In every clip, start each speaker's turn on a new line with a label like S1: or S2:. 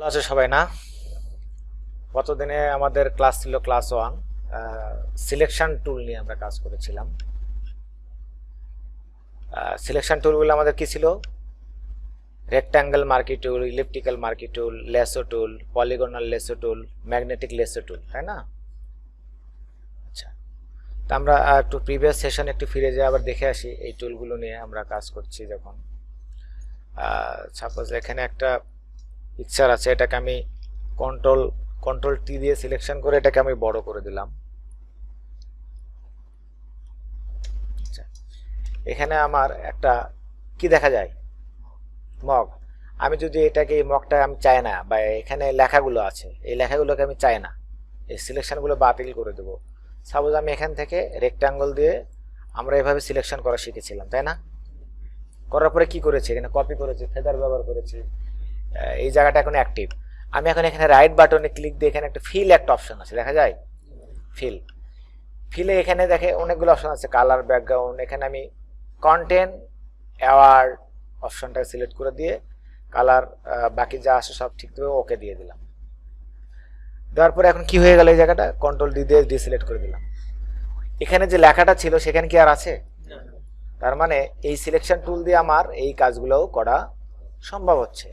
S1: ভালো আছে সবাই না? গতদিনে আমাদের ক্লাস ছিল ক্লাস 1, সিলেকশন টুল নিয়ে আমরা কাজ করেছিলাম। সিলেকশন টুলগুলো আমাদের কি ছিল? রেক্ট্যাঙ্গেল মার্কি টুল, ইলিপ্টিক্যাল মার্কি টুল, লেসো টুল, পলিগনাল লেসো টুল, ম্যাগনেটিক লেসো টুল, তাই না? আচ্ছা, তো আমরা একটু প্রিভিয়াস সেশন একটু ফিরে যাই, আবার দেখে আসি এই টুলগুলো নিয়ে আমরা কাজ করছি। যখন সাপোজ এখানে একটা পিকচার আছে, এটাকে আমি কন্ট্রোল টি দিয়ে সিলেকশন করে এটাকে আমি বড় করে দিলাম। আচ্ছা, এখানে আমার একটা কি দেখা যায়? মগ। আমি যদি এটাকে এই মগটা আমি চাই না, বা এখানে লেখাগুলো আছে এই লেখাগুলোকে আমি চাই না, এই সিলেকশনগুলো বাতিল করে দেব। সাপোজ আমি এখান থেকে রেক্ট্যাঙ্গল দিয়ে আমরা এভাবে সিলেকশন করা শিখেছিলাম, তাই না? করার পরে কি করেছি? এখানে কপি করেছি, ফেদার ব্যবহার করেছি। এই জায়গাটা এখন অ্যাক্টিভ। আমি এখন এখানে রাইট বাটনে ক্লিক দিয়ে এখানে একটা ফিল একটা অপশন আছে, দেখা যায় ফিলে এখানে দেখে অনেকগুলো অপশন আছে, কালার, ব্যাকগ্রাউন্ড। এখানে আমি কন্টেন্ট অ্যাওয়ার্ড অপশনটাকে সিলেক্ট করে দিয়ে কালার বাকি যা আসে সব ঠিক করে ওকে দিয়ে দিলাম। দেওয়ার পরে এখন কি হয়ে গেল? এই জায়গাটা কন্ট্রোল ডি দিয়ে ডিসিলেক্ট করে দিলাম। এখানে যে লেখাটা ছিল সেখানে কি আর আছে? তার মানে এই সিলেকশন টুল দিয়ে আমার এই কাজগুলোও করা সম্ভব হচ্ছে।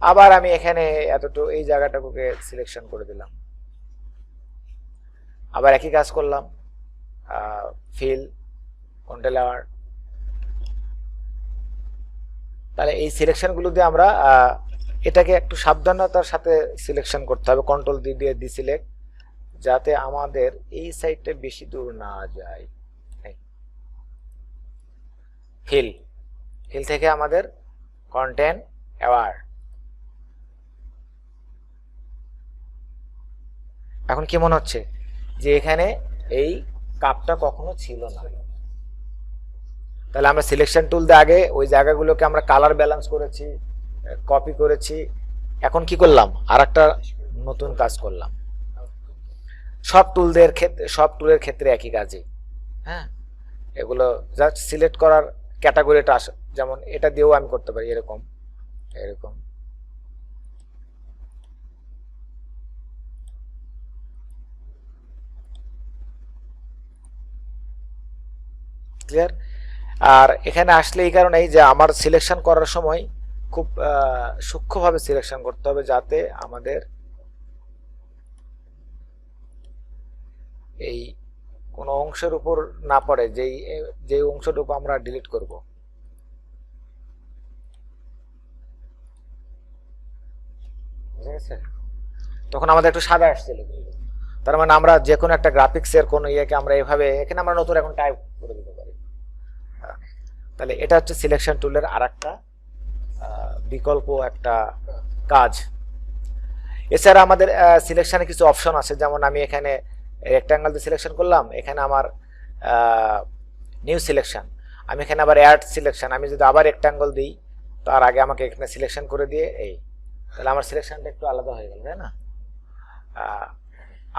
S1: আবার আমি এখানে এতটুকু এই জায়গাটাকে সিলেকশন করে দিলাম, আবার একই কাজ করলাম, ফিল, কন্ট্রোল অ্যাওয়ার্ড। তাহলে এই সিলেকশনগুলো দিয়ে আমরা এটাকে একটু সাবধানতার সাথে সিলেকশন করতে হবে, কন্ট্রোল দিয়ে ডিসিলেক্ট, যাতে আমাদের এই সাইডটা বেশি দূর না যায়। ফিল থেকে আমাদের কন্টেন্ট অ্যাওয়ার্ড। এখন কি মনে হচ্ছে যে এখানে এই কাপটা কখনো ছিল না? তাহলে আমরা সিলেকশন টুল দিয়ে আগে ওই জায়গাগুলোকে আমরা কালার ব্যালেন্স করেছি, কপি করেছি। এখন কি করলাম? আর একটা নতুন কাজ করলাম। সব টুলের ক্ষেত্রে একই কাজই। হ্যাঁ, এগুলো জাস্ট সিলেক্ট করার ক্যাটাগরিটা আসে, যেমন এটা দিয়েও আমি করতে পারি এরকম ক্লিয়ার। আর এখানে আসলে এই কারণেই যে আমার সিলেকশন করার সময় খুব সূক্ষ্মভাবে সিলেকশন করতে হবে, যাতে আমাদের এই কোনো অংশের উপর না পড়ে, যে অংশটুকু আমরা ডিলিট করব। বুঝা গেছে? তখন আমাদের একটু সাদা আসছিল, তার মানে আমরা যে কোনো একটা গ্রাফিক্সের কোনো ইয়েকে আমরা এভাবে এখানে আমরা নতুন এখন টাইপ করে দিতে পারি। তাহলে এটা হচ্ছে সিলেকশন টুলের আরেকটা বিকল্প একটা কাজ। এছাড়া আমাদের সিলেকশনে কিছু অপশন আছে, যেমন আমি এখানে রেক্ট্যাঙ্গল দিয়ে সিলেকশন করলাম, এখানে আমার নিউ সিলেকশন, আমি এখানে আবার অ্যাড সিলেকশন, আমি যদি আবার রেক্ট্যাঙ্গল দিই তার আগে আমাকে এখানে সিলেকশন করে দিয়ে তাহলে আমার সিলেকশনটা একটু আলাদা হয়ে গেল, তাই না?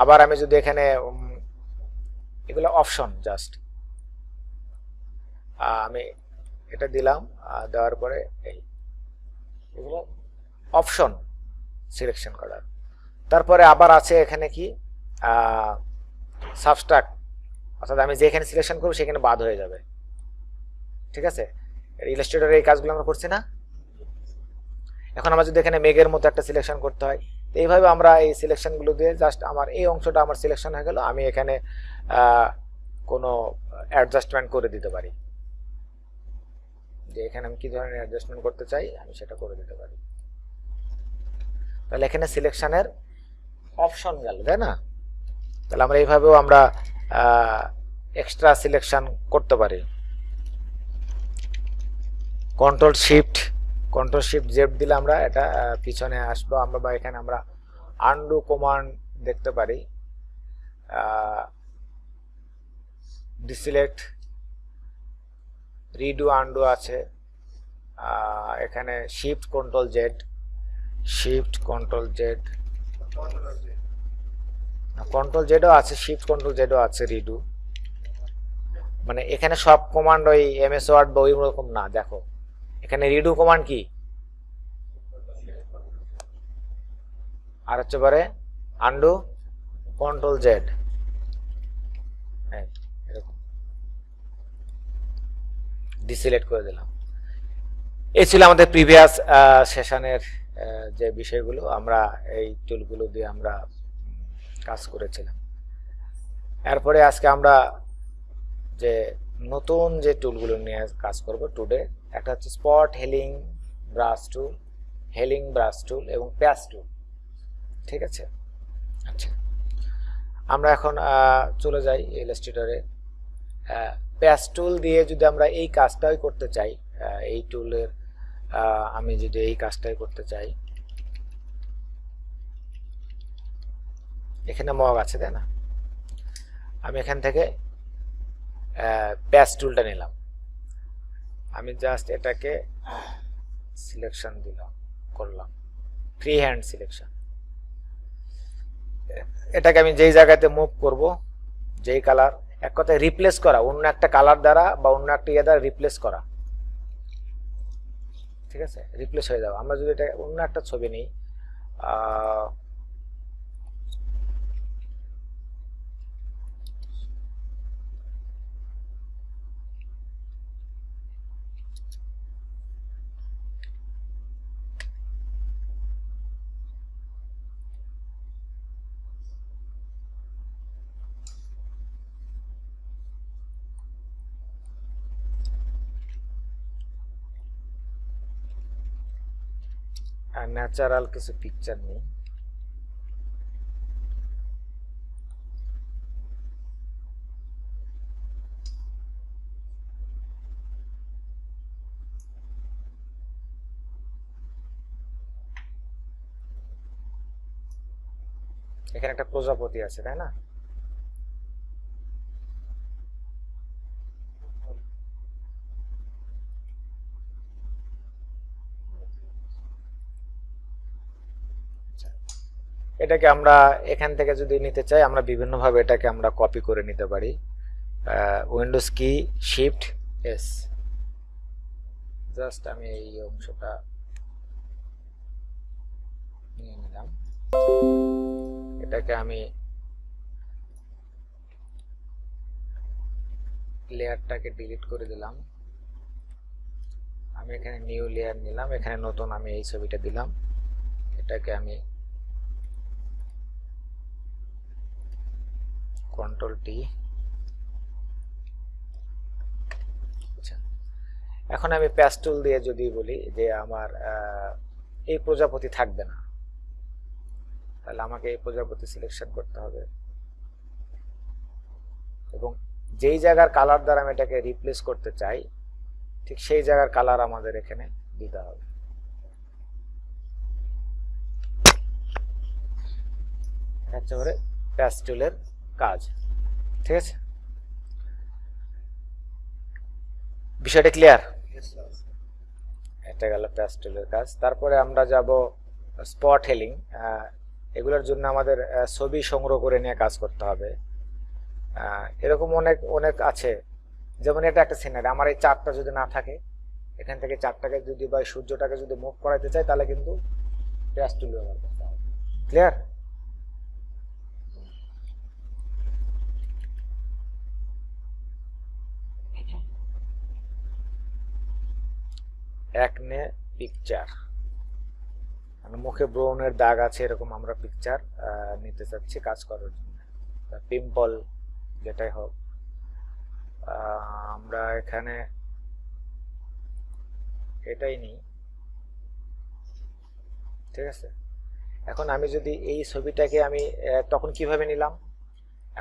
S1: আবার আমি যদি এখানে এগুলো অপশন, জাস্ট আমি এটা দিলাম, দেওয়ার পরে এগুলো অপশন সিলেকশন করার। তারপরে আবার আছে এখানে কি সাবস্ট্রাক্ট, অর্থাৎ আমি যেখানে সিলেকশন করব সেখানে বাদ হয়ে যাবে। ঠিক আছে, ইলাস্ট্রেটরে এই কাজগুলো আমরা করছি না। এখন আমরা যদি এখানে মেঘের মতো একটা সিলেকশন করতে হয়, এইভাবে আমরা এই সিলেকশনগুলো দিয়ে জাস্ট আমার এই অংশটা আমার সিলেকশন হয়ে গেল, আমি এখানে কোনো অ্যাডজাস্টমেন্ট করে দিতে পারি, যে এখানে আমি কি ধরনের অ্যাডজাস্টমেন্ট করতে চাই আমি সেটা করে দিতে পারি। তাহলে এখানে সিলেকশনের অপশন গেল, তাই না? তাহলে আমরা এইভাবেও আমরা এক্সট্রা সিলেকশন করতে পারি। কন্ট্রোল শিফট জেড দিলে আমরা এটা পিছনে আসবো আমরা, বা এখানে আমরা আনডু কমান্ড দেখতে পারি, ডিসিলেক্ট, রিডু, আনডু আছে। এখানে শিফট কন্ট্রোল জেড, কন্ট্রোল জেডও আছে, শিফট কন্ট্রোল জেডও আছে, রিডু। মানে এখানে সব কমান্ড ওই এমএস ওয়ার্ড বা ওই রকম না। দেখো এখানে রিডু কমান্ড কি, আর হচ্ছে পরে আন্ডু, কন্ট্রোল জেড, এরকম ডিসিলেক্ট করে দিলাম। এই ছিল আমাদের প্রিভিয়াস সেশনের যে বিষয়গুলো, আমরা এই টুলগুলো দিয়ে আমরা কাজ করেছিলাম। এরপরে আজকে আমরা যে নতুন যে টুলগুলো নিয়ে কাজ করব টুডে, একটা হচ্ছে স্পট হেলিং ব্রাশ টুল, হেলিং ব্রাশ টুল এবং প্যাচ টুল। ঠিক আছে, আচ্ছা আমরা এখন চলে যাই ইলাস্ট্রেটরে। প্যাচ টুল দিয়ে যদি আমরা এই কাজটাই করতে চাই, এই টুলের আমি যদি এই কাজটাই করতে চাই, এখানে মগ আছে তাই না, আমি এখান থেকে প্যাচ টুলটা নিলাম, আমি জাস্ট এটাকে সিলেকশন দিলাম, করলাম ফ্রি হ্যান্ড সিলেকশন। এটাকে আমি যেই জায়গাতে মুভ করব, যেই কালার, এক কথায় রিপ্লেস করা অন্য একটা কালার দ্বারা বা অন্য একটা ইয়ে দ্বারা রিপ্লেস করা। ঠিক আছে, রিপ্লেস হয়ে যাবে। আমরা যদি এটা অন্য একটা ছবি নিই, ন্যাচারাল কিছু পিকচার নিই, এখানে একটা প্রজাপতি আছে তাই না, এটাকে আমরা এখান থেকে যদি নিতে চাই, আমরা বিভিন্ন ভাবে এটাকে আমরা কপি করে নিতে পারি। উইন্ডোজ কি শিফট এস, জাস্ট আমি এই অংশটা নিয়ে নিলাম, এটাকে আমি লেয়ারটাকে ডিলিট করে দিলাম, আমি এখানে নিউ লেয়ার নিলাম, এখানে নতুন আমি এই ছবিটা দিলাম, এটাকে আমি কন্ট্রোল টি। এখন আমি প্যাচ টুল দিয়ে যদি বলি যে আমার এই প্রজাপতি থাকবে না, তাহলে আমাকে এই প্রজাপতি সিলেকশন করতে হবে এবং যেই জায়গার কালার দ্বারা আমি এটাকে রিপ্লেস করতে চাই ঠিক সেই জায়গার কালার আমাদের এখানে দিতে হবে। হচ্ছে করে প্যাচ টুলের কাজ। ঠিক আছে, বিষয়টা ক্লিয়ার? এটা গেল প্যাচ টুলের কাজ। তারপরে আমরা যাব স্পট হেলিং। এগুলোর জন্য আমাদের ছবি সংগ্রহ করে নিয়ে কাজ করতে হবে। এরকম অনেক অনেক আছে, যেমন এটা একটা সিনারি, আমার এই চারটা যদি না থাকে, এখান থেকে চারটাকে যদি বা সূর্যটাকে যদি মুভ করাইতে চাই তাহলে কিন্তু প্যাচ টুল ব্যবহার করতে হবে। ক্লিয়ার? একনে পিকচার, মানে মুখে ব্রনের দাগ আছে এরকম আমরা পিকচার নিতে চাচ্ছি কাজ করার জন্য, পিম্পল যেটাই হোক, আমরা এখানে এটাই নিই। ঠিক আছে, এখন আমি যদি এই ছবিটাকে আমি তখন কিভাবে নিলাম,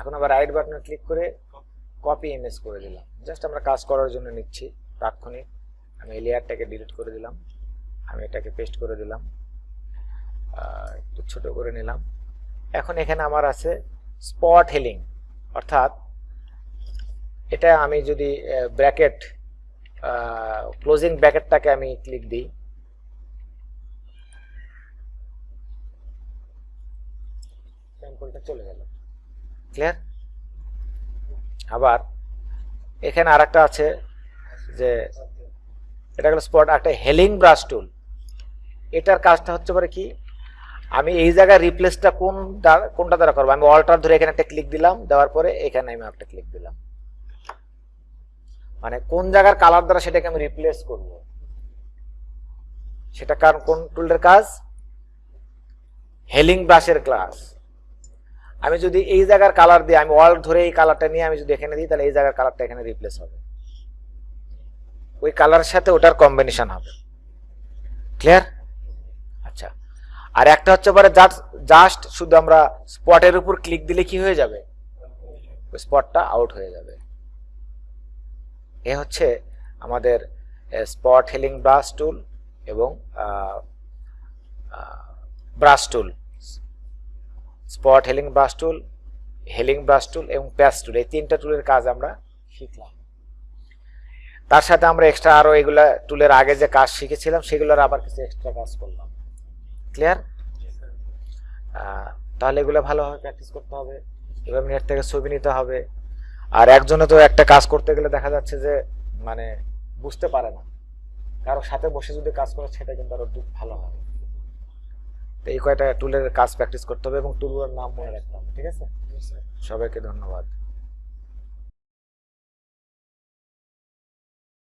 S1: এখন আবার রাইট বাটনে ক্লিক করে কপি ইমেজ করে দিলাম, জাস্ট আমরা কাজ করার জন্য নিচ্ছি তাৎক্ষণিক। আমি এই লেয়ারটাকে ডিলিট করে দিলাম, আমি এটাকে পেস্ট করে দিলাম, একটু ছোট করে নিলাম। এখন এখানে আমার আছে স্পট হেলিং, অর্থাৎ এটা আমি যদি ব্র্যাকেট ক্লোজিং ব্র্যাকেটটাকে আমি ক্লিক দিই, স্যাম্পলটা চলে গেল। ক্লিয়ার? আবার এখানে আরেকটা আছে যে এটা হলো স্পট, একটা হেলিং ব্রাশ টুল। এটার কাজটা হচ্ছে পারে কি, আমি এই জায়গায় রিপ্লেসটা কোনটা দ্বারা করবো, আমি অল্টার ধরে এখানে একটা ক্লিক দিলাম, দেওয়ার পরে এখানে আমি একটা ক্লিক দিলাম, মানে কোন জায়গার কালার দ্বারা সেটাকে আমি রিপ্লেস করব, সেটা কারণ কোন টুলের কাজ, হেলিং ব্রাশের ক্লাস। আমি যদি এই জায়গার কালার দিয়ে আমি অল্ট ধরে এই কালারটা নিয়ে আমি যদি এখানে দিই, তাহলে এই জায়গার কালারটা এখানে রিপ্লেস হবে, ওই কালারের সাথে ওটার কম্বিনেশন হবে। ক্লিয়ার? আচ্ছা, আর একটা হচ্ছে পরে জাস্ট শুধু আমরা স্পটের উপর ক্লিক দিলে কি হয়ে যাবে, ওই স্পটটা আউট হয়ে যাবে। এ হচ্ছে আমাদের স্পট হেলিং ব্রাশ টুল এবং ব্রাশ টুল, স্পট হেলিং ব্রাশ টুল, হেলিং ব্রাশ টুল এবং প্যাচ টুল, এই তিনটা টুলের কাজ আমরা শিখলাম। তার সাথে আমরা এক্সট্রা আরো এগুলা টুলের আগে যে কাজ শিখেছিলাম সেগুলোর আবার কিছু এক্সট্রা কাজ করলাম। ক্লিয়ার? তাহলে এগুলো ভালোভাবে প্র্যাকটিস করতে হবে, এবার নেট থেকে ছবি নিতে হবে। আর একজনে তো একটা কাজ করতে গেলে দেখা যাচ্ছে যে মানে বুঝতে পারে না, কারোর সাথে বসে যদি কাজ করে সেটা কিন্তু আরো ভালো হবে। তো এই কয়টা টুলের কাজ প্র্যাকটিস করতে হবে এবং টুলগুলোর নাম মনে রাখতে হবে। ঠিক আছে, সবাইকে ধন্যবাদ।